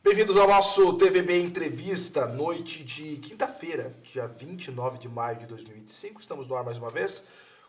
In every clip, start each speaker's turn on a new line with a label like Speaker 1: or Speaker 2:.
Speaker 1: Bem-vindos ao nosso TVB Entrevista, noite de quinta-feira, dia 29 de maio de 2025. Estamos no ar mais uma vez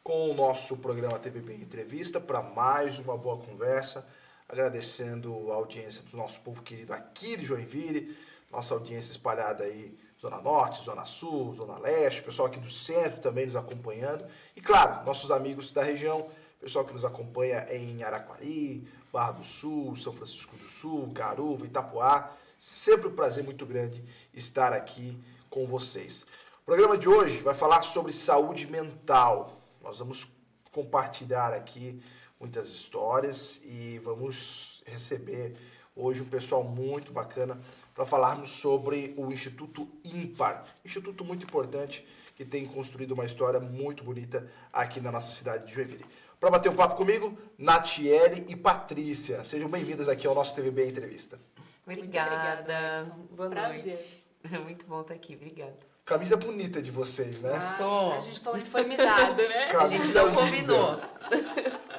Speaker 1: com o nosso programa TVB Entrevista para mais uma boa conversa, agradecendo a audiência do nosso povo querido aqui de Joinville, nossa audiência espalhada aí, Zona Norte, Zona Sul, Zona Leste, pessoal aqui do centro também nos acompanhando e, claro, nossos amigos da região, pessoal que nos acompanha em Araquari, Barra do Sul, São Francisco do Sul, Garuva, Itapoá. Sempre um prazer muito grande estar aqui com vocês. O programa de hoje vai falar sobre saúde mental. Nós vamos compartilhar aqui muitas histórias e vamos receber hoje um pessoal muito bacana para falarmos sobre o Instituto Ímpar. Instituto muito importante que tem construído uma história muito bonita aqui na nossa cidade de Joinville. Para bater um papo comigo, Natiele e Patrícia. Sejam bem-vindas aqui ao nosso TVB Entrevista.
Speaker 2: Obrigada.
Speaker 3: Boa
Speaker 2: Prazer.
Speaker 3: noite.
Speaker 2: Muito bom estar aqui, obrigada.
Speaker 1: Camisa bonita de vocês, né?
Speaker 3: A gente está uniformizado, né?
Speaker 2: A gente não combinou.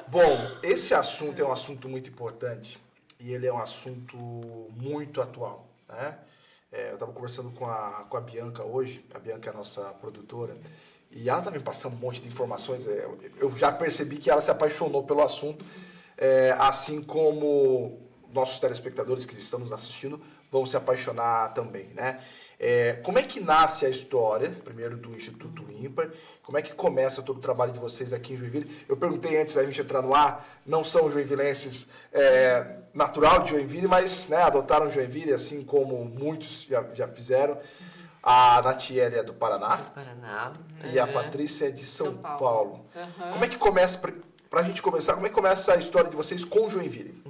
Speaker 1: Bom, esse assunto é um assunto muito importante e ele é um assunto muito atual, né? Eu estava conversando com a Bianca hoje, a Bianca é a nossa produtora, e ela está me passando um monte de informações. Eu já percebi que ela se apaixonou pelo assunto, assim como nossos telespectadores que estão nos assistindo vão se apaixonar também, né? Como é que nasce a história, primeiro, do Instituto Ímpar? Como é que começa todo o trabalho de vocês aqui em Joinville? Eu perguntei antes da gente entrar no ar, não são joinvilenses natural de Joinville, mas né, adotaram Joinville, assim como muitos já fizeram. A Natiele é do Paraná.
Speaker 2: Do Paraná.
Speaker 1: E a Patrícia é de São Paulo.
Speaker 3: Uhum.
Speaker 1: Como é que começa, pra gente começar, como é que começa a história de vocês com Joinville?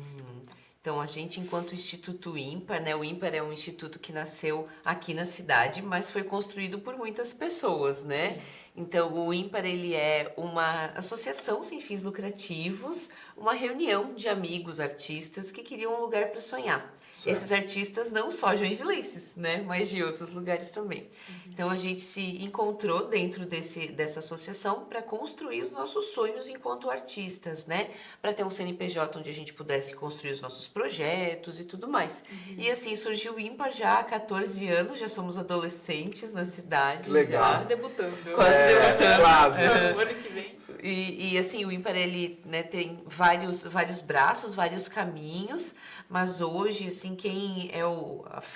Speaker 2: Então, a gente, enquanto Instituto Ímpar, né? O Ímpar é um instituto que nasceu aqui na cidade, mas foi construído por muitas pessoas, né? Sim. Então, o Ímpar, ele é uma associação sem fins lucrativos, uma reunião de amigos, artistas que queriam um lugar para sonhar. Certo. Esses artistas não só joinvilenses, né? Mas de outros lugares também. Uhum. Então, a gente se encontrou dentro dessa associação para construir os nossos sonhos enquanto artistas, né? Para ter um CNPJ onde a gente pudesse construir os nossos projetos e tudo mais. Uhum. E assim, surgiu o Ímpar já há 14 anos, já somos adolescentes na cidade.
Speaker 1: Legal.
Speaker 3: Quase debutando.
Speaker 2: Quase debutando.
Speaker 1: Quase.
Speaker 3: O ano que vem.
Speaker 2: E assim, o Ímpar, ele, né, tem vários braços, vários caminhos, mas hoje, assim, quem é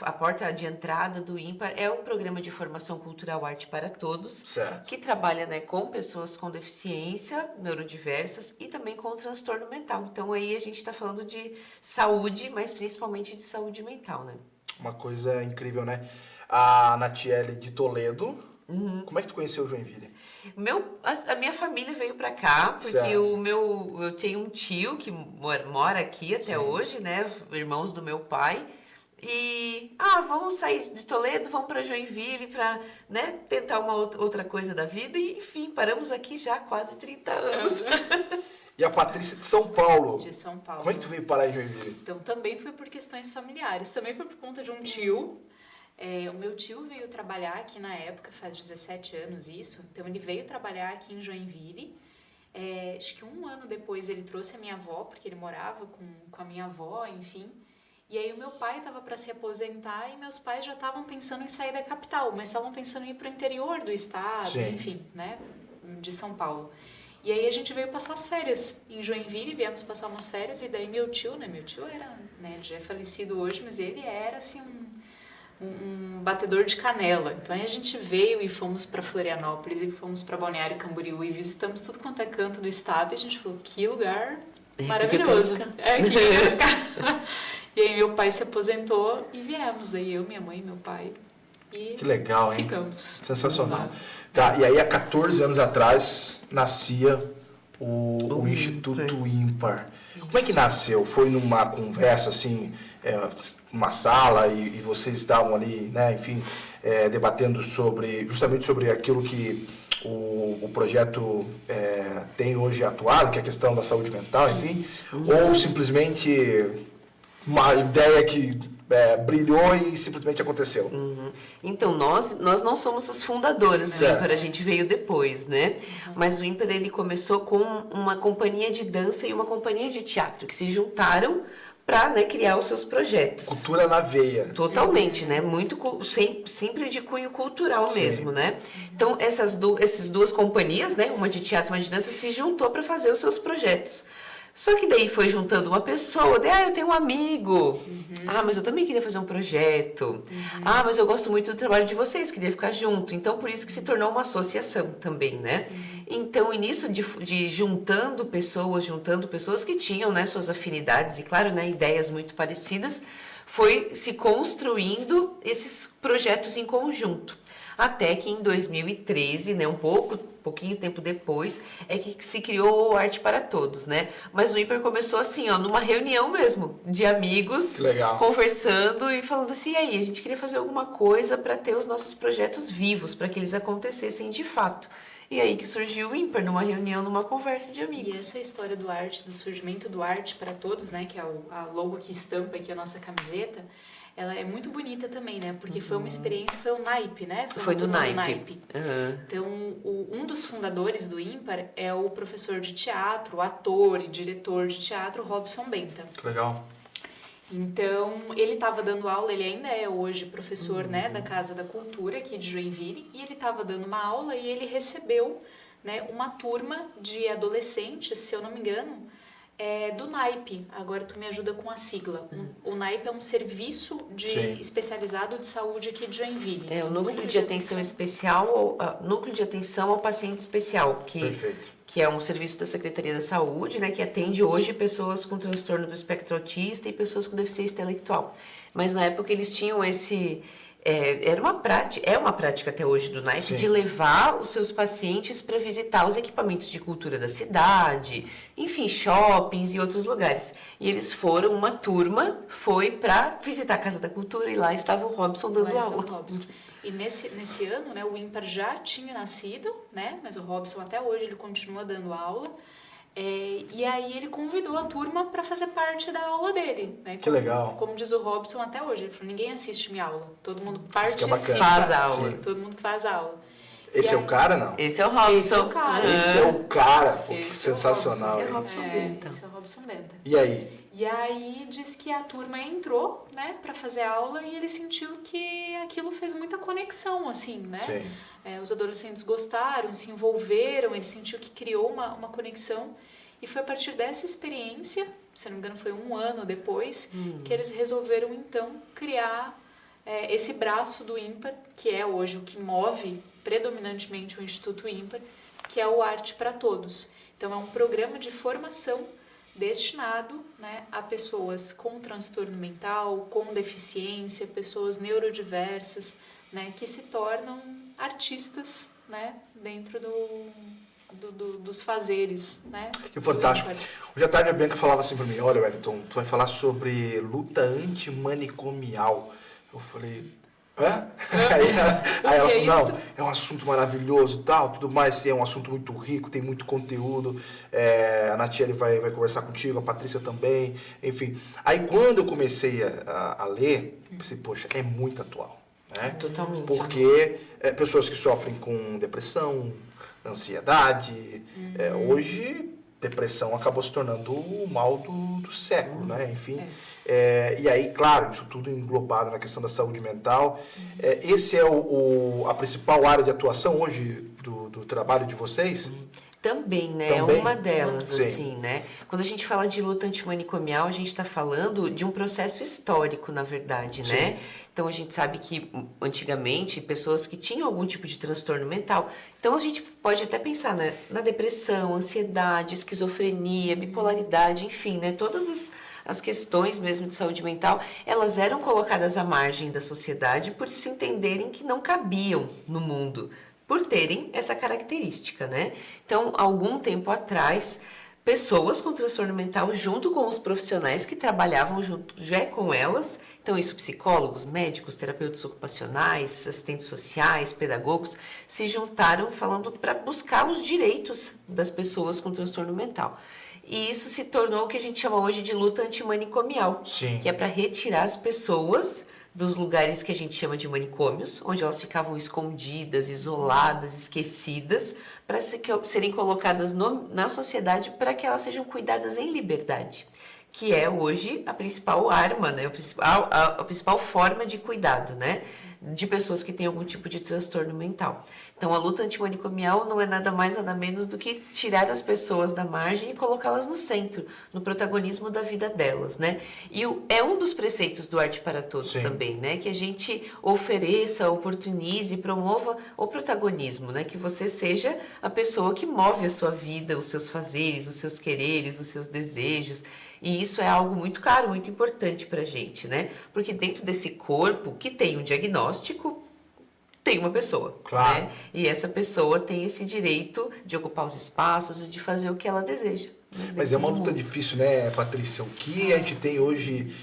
Speaker 2: a porta de entrada do Ímpar é o Programa de Formação Cultural Arte para Todos, certo. Que trabalha, né, com pessoas com deficiência neurodiversas e também com transtorno mental. Então, aí a gente está falando de saúde, mas principalmente de saúde mental, né? Uma
Speaker 1: coisa incrível, né? A Natiele de Toledo, Como é que tu conheceu o Joinville?
Speaker 2: A minha família veio pra cá, porque eu tenho um tio que mora aqui até hoje, né? Irmãos do meu pai. E, vamos sair de Toledo, vamos pra Joinville pra, né, tentar uma outra coisa da vida. E, enfim, paramos aqui já há quase 30 anos.
Speaker 1: E a Patrícia de São Paulo.
Speaker 3: De São Paulo.
Speaker 1: Como é que tu veio parar em Joinville?
Speaker 3: Então, também foi por questões familiares. Também foi por conta de um tio. O meu tio veio trabalhar aqui na época, faz 17 anos isso, então ele veio trabalhar aqui em Joinville. Acho que um ano depois ele trouxe a minha avó, porque ele morava com a minha avó, enfim. E aí o meu pai estava para se aposentar e meus pais já estavam pensando em sair da capital, mas estavam pensando em ir para o interior do estado, enfim, né, de São Paulo. E aí a gente veio passar as férias em Joinville, viemos passar umas férias, e daí meu tio era, né, já é falecido hoje, mas ele era assim um batedor de canela. Então aí a gente veio e fomos para Florianópolis e fomos para Balneário Camboriú e visitamos tudo quanto é canto do estado e a gente falou, que lugar maravilhoso. E aí meu pai se aposentou e viemos, daí eu, minha mãe e meu pai. E
Speaker 1: que legal, hein?
Speaker 3: Ficamos.
Speaker 1: Sensacional. Tá, e aí há 14 anos atrás nascia o Instituto Ímpar. Como é que nasceu? Foi numa conversa assim, uma sala e vocês estavam ali, né, enfim, debatendo justamente sobre aquilo que o projeto tem hoje atuado, que é a questão da saúde mental, enfim, ou simplesmente uma ideia que brilhou e simplesmente aconteceu?
Speaker 2: Uhum. Então, nós não somos os fundadores do Ímpar, a gente veio depois, né? Mas o Ímpar, ele começou com uma companhia de dança e uma companhia de teatro, que se juntaram para, né, criar os seus projetos.
Speaker 1: Cultura na veia.
Speaker 2: Totalmente, né? Muito sempre de cunho cultural
Speaker 1: Sim.
Speaker 2: mesmo, né? Então essas duas companhias, né, uma de teatro e uma de dança, se juntou para fazer os seus projetos. Só que daí foi juntando uma pessoa, eu tenho um amigo. Mas eu também queria fazer um projeto. Mas eu gosto muito do trabalho de vocês, queria ficar junto. Então, por isso que se tornou uma associação também, né? Então, e nisso de juntando pessoas que tinham, né, suas afinidades e, claro, né, ideias muito parecidas, foi se construindo esses projetos em conjunto. Até que em 2013, né, pouquinho tempo depois, é que se criou o Arte para Todos, né? Mas o Ímpar começou assim, numa reunião mesmo, de amigos, conversando e falando assim, e aí, a gente queria fazer alguma coisa para ter os nossos projetos vivos, para que eles acontecessem de fato. E aí que surgiu o Ímpar, numa reunião, numa conversa de amigos.
Speaker 3: E essa história do surgimento do Arte para Todos, né, que é a logo que estampa aqui a nossa camiseta, ela é muito bonita também, né? Porque foi uma experiência, foi um naipe, né?
Speaker 2: Foi do naipe.
Speaker 3: Então, um dos fundadores do Ímpar é o professor de teatro, ator e diretor de teatro, Robson Benta.
Speaker 1: Legal.
Speaker 3: Então, ele estava dando aula, ele ainda é hoje professor, né, da Casa da Cultura aqui de Joinville, e ele estava dando uma aula e ele recebeu, né, uma turma de adolescentes, se eu não me engano, do NAIP. Agora tu me ajuda com a sigla. O NAIP é um serviço especializado de saúde aqui de Joinville.
Speaker 2: É o Núcleo de Atenção Especial, Núcleo de Atenção ao Paciente Especial, que é um serviço da Secretaria da Saúde, né, que atende hoje pessoas com transtorno do espectro autista e pessoas com deficiência intelectual. Mas na época eles tinham é uma prática até hoje do NAIP de levar os seus pacientes para visitar os equipamentos de cultura da cidade, enfim, shoppings e outros lugares. E eles foram, uma turma foi para visitar a Casa da Cultura e lá estava o Robson dando aula.
Speaker 3: E nesse ano, né, o Ímpar já tinha nascido, né, mas o Robson até hoje ele continua dando aula. E aí ele convidou a turma para fazer parte da aula dele, né?
Speaker 1: Que legal.
Speaker 3: Como diz o Robson até hoje, ele falou, ninguém assiste minha aula, todo mundo participa,
Speaker 2: faz a aula.
Speaker 3: todo mundo faz a aula.
Speaker 1: Esse é o cara, não?
Speaker 2: Esse é o Robson.
Speaker 3: Esse é o cara.
Speaker 1: Esse é o cara, pô, que sensacional.
Speaker 2: Esse é o Robson Benta.
Speaker 3: Esse é o Robson Benta.
Speaker 1: E aí?
Speaker 3: E aí diz que a turma entrou, né, para fazer aula e ele sentiu que aquilo fez muita conexão, assim, né?
Speaker 1: Sim.
Speaker 3: Os adolescentes gostaram, se envolveram, ele sentiu que criou uma conexão. E foi a partir dessa experiência, se não me engano foi 1 ano depois, que eles resolveram então criar esse braço do Ímpar, que é hoje o que move predominantemente o Instituto Ímpar, que é o Arte para Todos. Então é um programa de formação destinado, né, a pessoas com transtorno mental, com deficiência, pessoas neurodiversas, né, que se tornam artistas, né, dentro dos fazeres, né?
Speaker 1: Que fantástico. Hoje à tarde a Bianca falava assim pra mim, olha, Wellington, tu vai falar sobre luta antimanicomial. Eu falei, hã? Aí ela falou, não, é um assunto maravilhoso e tal, tudo mais, é um assunto muito rico, tem muito conteúdo, a Natiele vai conversar contigo, a Patrícia também, enfim. Aí quando eu comecei a ler, eu pensei, poxa, é muito atual, né?
Speaker 2: Totalmente.
Speaker 1: Porque pessoas que sofrem com depressão, ansiedade, hoje depressão acabou se tornando o mal do século, né? Enfim, e aí, claro, isso tudo englobado na questão da saúde mental. Esse é a principal área de atuação hoje do trabalho de vocês?
Speaker 2: Também, né?
Speaker 1: Também?
Speaker 2: É uma delas,
Speaker 1: Sim.
Speaker 2: assim, né? Quando a gente fala de luta antimanicomial, a gente está falando de um processo histórico, na verdade,
Speaker 1: Sim.
Speaker 2: né? Então, a gente sabe que, antigamente, pessoas que tinham algum tipo de transtorno mental... Então, a gente pode até pensar, né, na depressão, ansiedade, esquizofrenia, bipolaridade, enfim, né? Todas as questões mesmo de saúde mental, elas eram colocadas à margem da sociedade por se entenderem que não cabiam no mundo, por terem essa característica, né? Então, algum tempo atrás, pessoas com transtorno mental, junto com os profissionais que trabalhavam junto já com elas, então isso psicólogos, médicos, terapeutas ocupacionais, assistentes sociais, pedagogos, se juntaram falando para buscar os direitos das pessoas com transtorno mental. E isso se tornou o que a gente chama hoje de luta antimanicomial,
Speaker 1: Sim.
Speaker 2: que é para retirar as pessoas dos lugares que a gente chama de manicômios, onde elas ficavam escondidas, isoladas, esquecidas, para serem colocadas na sociedade para que elas sejam cuidadas em liberdade. que é hoje a principal arma, né? A principal forma de cuidado, né? De pessoas que têm algum tipo de transtorno mental. Então, a luta antimanicomial não é nada mais, nada menos do que tirar as pessoas da margem e colocá-las no centro, no protagonismo da vida delas, né? E é um dos preceitos do Arte para Todos também, né? Que a gente ofereça, oportunize, promova o protagonismo, né? Que você seja a pessoa que move a sua vida, os seus fazeres, os seus quereres, os seus desejos. E isso é algo muito caro, muito importante pra gente, né? Porque dentro desse corpo que tem um diagnóstico, tem uma pessoa,
Speaker 1: Claro.
Speaker 2: né? E essa pessoa tem esse direito de ocupar os espaços e de fazer o que ela deseja. Né?
Speaker 1: Mas é uma luta difícil, né, Patrícia? O que a gente tem hoje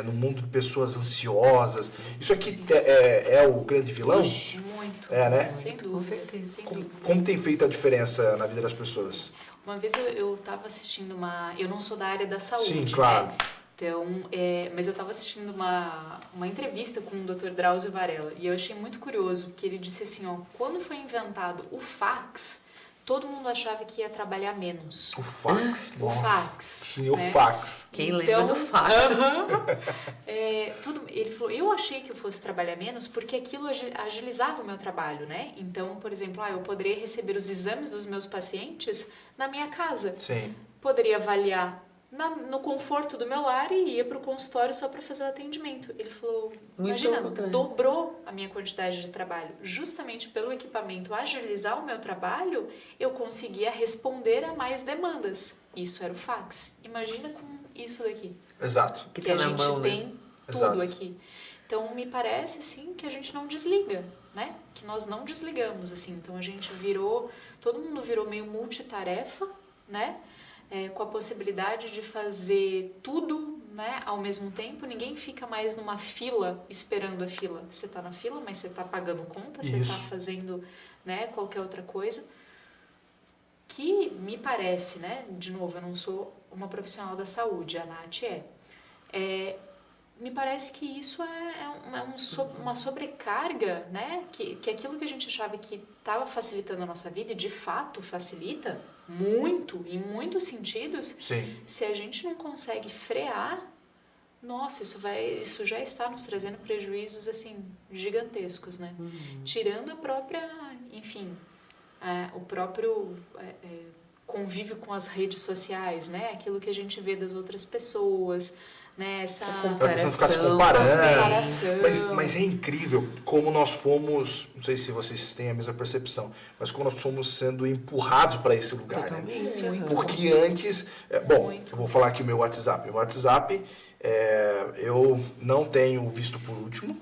Speaker 1: no mundo de pessoas ansiosas? Isso aqui é o grande vilão?
Speaker 3: Muito.
Speaker 1: É, né?
Speaker 3: Sem dúvida.
Speaker 2: Com certeza.
Speaker 3: Sem
Speaker 1: Como,
Speaker 3: dúvida.
Speaker 1: como tem feito a diferença na vida das pessoas?
Speaker 3: Uma vez eu estava assistindo eu não sou da área da saúde,
Speaker 1: Sim, claro.
Speaker 3: né? Então, mas eu estava assistindo uma entrevista com o Dr. Drauzio Varella e eu achei muito curioso que ele disse assim, ó, quando foi inventado o fax, todo mundo achava que ia trabalhar menos.
Speaker 1: O fax?
Speaker 3: O
Speaker 1: Nossa.
Speaker 3: fax.
Speaker 1: Sim,
Speaker 3: né?
Speaker 1: o fax.
Speaker 2: Quem lembra do fax?
Speaker 3: Ele falou, eu achei que eu fosse trabalhar menos porque aquilo agilizava o meu trabalho, né? Então, por exemplo, eu poderia receber os exames dos meus pacientes na minha casa.
Speaker 1: Sim.
Speaker 3: Poderia avaliar no conforto do meu lar e ia para o consultório só para fazer o atendimento. Ele falou, imagina, dobrou a minha quantidade de trabalho. Justamente pelo equipamento agilizar o meu trabalho, eu conseguia responder a mais demandas. Isso era o fax. Imagina com isso daqui.
Speaker 1: Exato.
Speaker 3: Que
Speaker 2: tá
Speaker 3: a
Speaker 2: na
Speaker 3: gente
Speaker 2: mão, né?
Speaker 3: tem tudo
Speaker 1: Exato.
Speaker 3: aqui. Então, me parece, sim, que a gente não desliga, né? Que nós não desligamos, assim. Então, todo mundo virou meio multitarefa, né? Com a possibilidade de fazer tudo, né, ao mesmo tempo. Ninguém fica mais numa fila, esperando a fila. Você está na fila, mas você está pagando conta, você está fazendo, né, qualquer outra coisa. Que me parece, né, de novo, eu não sou uma profissional da saúde, a Nath me parece que isso uma sobrecarga, né? Que aquilo que a gente achava que estava facilitando a nossa vida, e de fato facilita muito, em muitos sentidos.
Speaker 1: Sim.
Speaker 3: Se a gente não consegue frear, nossa, isso já está nos trazendo prejuízos assim gigantescos, né? Tirando a própria, enfim, o próprio convívio com as redes sociais, né? Aquilo que a gente vê das outras pessoas, né? Essa
Speaker 1: A questão de ficar se comparando.
Speaker 3: comparação.
Speaker 1: Mas é incrível como nós fomos, não sei se vocês têm a mesma percepção, mas como nós fomos sendo empurrados para esse lugar,
Speaker 2: Totalmente.
Speaker 1: né?
Speaker 2: Aham.
Speaker 1: Porque antes, eu vou falar aqui o meu WhatsApp. O WhatsApp, eu não tenho visto por último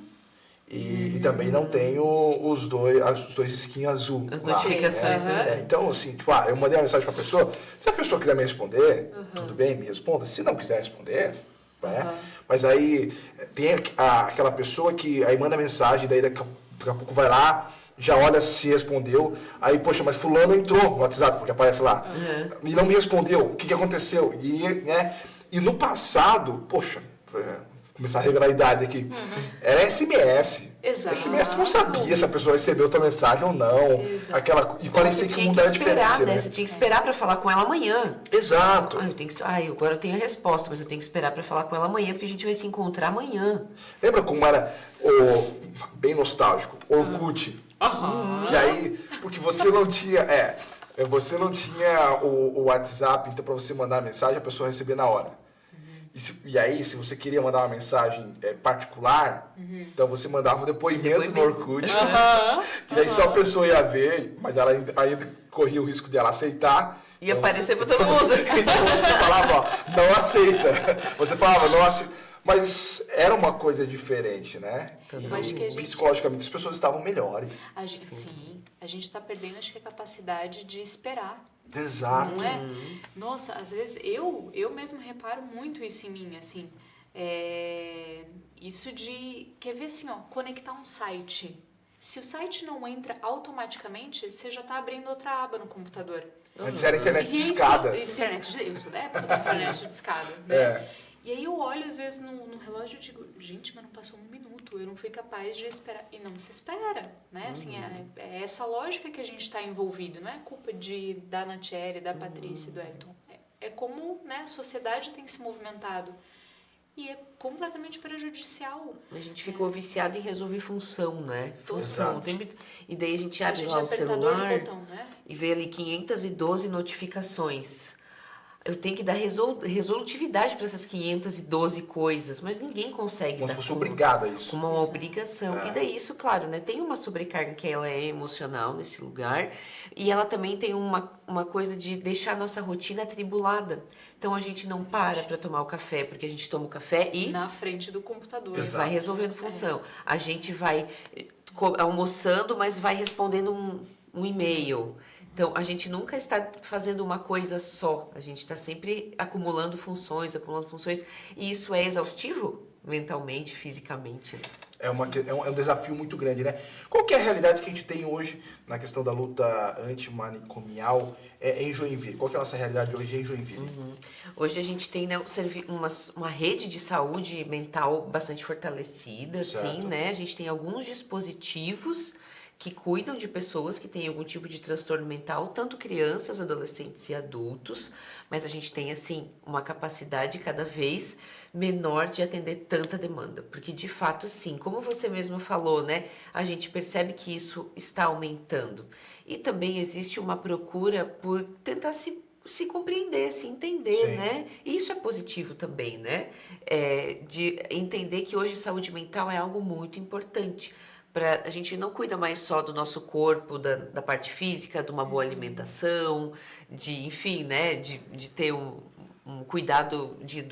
Speaker 1: e também não tenho os dois skins azul.
Speaker 2: As
Speaker 1: lá,
Speaker 2: notificações,
Speaker 1: né? Então, assim, eu mandei uma mensagem para a pessoa, se a pessoa quiser me responder, tudo bem, me responda. Se não quiser responder, né? Mas aí tem aquela pessoa que aí manda mensagem, daí daqui a pouco vai lá, já olha se respondeu, aí, poxa, mas fulano entrou no WhatsApp, porque aparece lá, e não me respondeu, o que aconteceu? E no passado, poxa, começar a revelar a idade aqui, era SMS.
Speaker 3: Exato.
Speaker 1: SMS tu não sabia se a pessoa recebeu tua mensagem ou não.
Speaker 3: Exato.
Speaker 1: E parecia que o mundo era diferente, né?
Speaker 2: Você tinha que esperar para falar com ela amanhã.
Speaker 1: Exato.
Speaker 2: Agora eu tenho a resposta, mas eu tenho que esperar para falar com ela amanhã, porque a gente vai se encontrar amanhã.
Speaker 1: Lembra como era bem nostálgico, Orkut? Que aí, porque você não tinha, o WhatsApp, então para você mandar a mensagem, a pessoa recebia na hora. E aí, se você queria mandar uma mensagem particular, então você mandava um depoimento no Orkut, que aí só a pessoa ia ver, mas ela ainda corria o risco de ela aceitar.
Speaker 2: Ia aparecer para todo mundo.
Speaker 1: Então você falava, não aceita. Você falava, não aceita. Mas era uma coisa diferente, né?
Speaker 3: Eu acho que
Speaker 1: Psicologicamente as pessoas estavam melhores.
Speaker 3: A gente está perdendo, acho que, a capacidade de esperar.
Speaker 1: Exato.
Speaker 3: Não é? Nossa, às vezes eu mesmo reparo muito isso em mim, assim. Isso de, quer ver assim, conectar um site. Se o site não entra automaticamente, você já está abrindo outra aba no computador.
Speaker 1: Antes era internet de escada.
Speaker 3: Eu sou da época da internet de escada, né? E aí eu olho, às vezes, no relógio e digo, gente, mas não passou um minuto, eu não fui capaz de esperar. E não se espera, né? Assim, é essa lógica que a gente está envolvido, não é culpa da Natiele, da Patrícia e do Elton. É como, né, a sociedade tem se movimentado. E é completamente prejudicial.
Speaker 2: A gente ficou viciado em resolver função, né?
Speaker 1: Exato.
Speaker 2: E daí a gente
Speaker 3: A
Speaker 2: abre
Speaker 3: gente
Speaker 2: lá
Speaker 3: é
Speaker 2: o
Speaker 3: apertador de
Speaker 2: celular
Speaker 3: botão, né?
Speaker 2: e vê ali 512 notificações. Eu tenho que dar resolutividade para essas 512 coisas, mas ninguém consegue
Speaker 1: Como se
Speaker 2: dar
Speaker 1: fosse
Speaker 2: conta.
Speaker 1: obrigado a isso.
Speaker 2: Como uma
Speaker 3: Exato.
Speaker 2: obrigação.
Speaker 1: É.
Speaker 2: E daí isso, claro, né? Tem uma sobrecarga que ela é emocional nesse lugar e ela também tem uma coisa de deixar a nossa rotina atribulada. Então a gente não para tomar o café, porque a gente toma o café e
Speaker 3: Na frente do computador.
Speaker 1: Exato.
Speaker 2: vai resolvendo função. A gente vai almoçando, mas vai respondendo um e-mail. Então, a gente nunca está fazendo uma coisa só. A gente está sempre acumulando funções, e isso é exaustivo mentalmente, fisicamente. Né?
Speaker 1: É um desafio muito grande, né? Qual que é a realidade que a gente tem hoje na questão da luta antimanicomial em Joinville? Qual que é a nossa realidade hoje em Joinville?
Speaker 2: Hoje a gente tem, né, uma rede de saúde mental bastante fortalecida,
Speaker 1: Certo.
Speaker 2: assim, né? A gente tem alguns dispositivos que cuidam de pessoas que têm algum tipo de transtorno mental, tanto crianças, adolescentes e adultos, mas a gente tem, assim, uma capacidade cada vez menor de atender tanta demanda, porque de fato, sim, como você mesmo falou, né, a gente percebe que isso está aumentando e também existe uma procura por tentar se compreender, se entender,
Speaker 1: Sim.
Speaker 2: né? E isso é positivo também, né? De entender que hoje saúde mental é algo muito importante. A gente não cuida mais só do nosso corpo, da parte física, de uma boa alimentação, enfim, né? De ter um cuidado de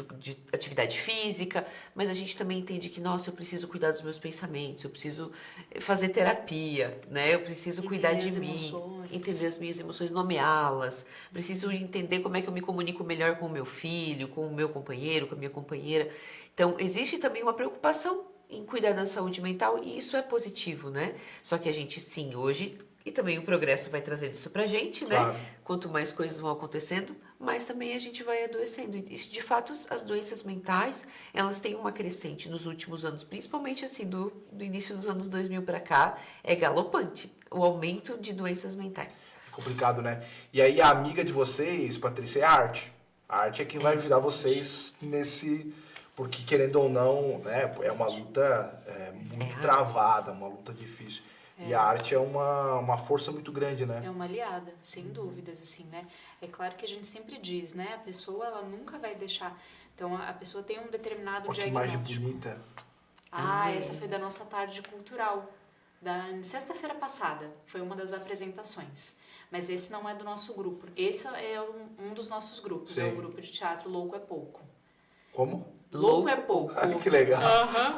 Speaker 2: atividade física, mas a gente também entende que, nossa, eu preciso cuidar dos meus pensamentos, eu preciso fazer terapia, né? Eu preciso cuidar de
Speaker 3: Entender as
Speaker 2: mim,
Speaker 3: emoções.
Speaker 2: entender as minhas emoções, nomeá-las, preciso entender como é que eu me comunico melhor com o meu filho, com o meu companheiro, com a minha companheira. Então, existe também uma preocupação em cuidar da saúde mental e isso é positivo, né? Só que a gente, sim, hoje, e também o progresso vai trazendo isso pra gente, né?
Speaker 1: Claro.
Speaker 2: Quanto mais coisas vão acontecendo, mais também a gente vai adoecendo. E, de fato, as doenças mentais, elas têm uma crescente nos últimos anos, principalmente assim, do início dos anos 2000 para cá, é galopante, o aumento de doenças mentais.
Speaker 1: Complicado, né? E aí a amiga de vocês, Patrícia, é a arte. A arte é quem vai ajudar vocês nesse... Porque, querendo ou não, né, é uma luta muito travada, uma luta difícil. E a arte é uma força muito grande, né?
Speaker 3: É uma aliada, sem dúvidas, assim, né? É claro que a gente sempre diz, né? A pessoa, ela nunca vai deixar... Então, a pessoa tem um determinado
Speaker 1: Olha que imagem
Speaker 3: diagnóstico.
Speaker 1: bonita.
Speaker 3: Essa foi da nossa tarde cultural. Da sexta-feira passada, foi uma das apresentações. Mas esse não é do nosso grupo. Esse é um dos nossos grupos,
Speaker 1: Sim.
Speaker 3: é o grupo de teatro Louco é Pouco.
Speaker 1: Como?
Speaker 3: Louco é Pouco.
Speaker 1: Que legal.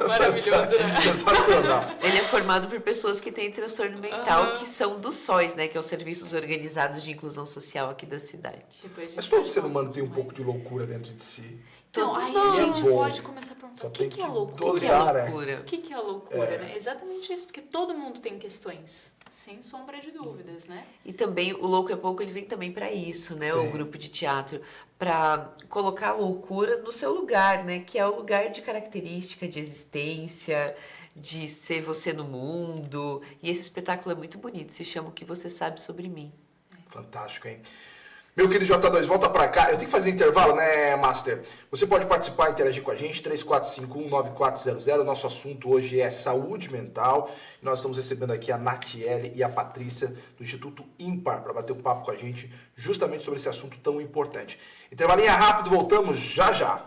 Speaker 3: Maravilhoso, né?
Speaker 1: Sensacional.
Speaker 2: Ele é formado por pessoas que têm transtorno mental, que são do SOS, né? Que é os Serviços Organizados de Inclusão Social aqui da cidade.
Speaker 3: Tipo, a gente
Speaker 1: Mas todo
Speaker 3: pode
Speaker 1: ser
Speaker 3: falar
Speaker 1: humano tem um
Speaker 3: mais.
Speaker 1: pouco de loucura dentro de si.
Speaker 3: Então,
Speaker 2: Todos
Speaker 3: aí
Speaker 2: nós.
Speaker 3: a gente
Speaker 1: Bom.
Speaker 3: pode começar a perguntar,
Speaker 1: Só
Speaker 3: o
Speaker 1: tem
Speaker 3: que
Speaker 1: que
Speaker 3: é loucura?
Speaker 1: dosar, né?
Speaker 2: Loucura.
Speaker 3: O que é a loucura, né? Exatamente isso, porque todo mundo tem questões, sem sombra de dúvidas, né?
Speaker 2: E também o Louco é Pouco, ele vem também para isso, né?
Speaker 1: Sim.
Speaker 2: O grupo de teatro, para colocar a loucura no seu lugar, né? Que é o lugar de característica, de existência, de ser você no mundo. E esse espetáculo é muito bonito, se chama O Que Você Sabe Sobre Mim.
Speaker 1: Fantástico, hein? Meu querido J2, volta pra cá. Eu tenho que fazer intervalo, né, Master? Você pode participar e interagir com a gente, 3451-9400. Nosso assunto hoje é saúde mental. Nós estamos recebendo aqui a Natiele e a Patrícia do Instituto Ímpar para bater um papo com a gente justamente sobre esse assunto tão importante. Intervalinho rápido, voltamos já já.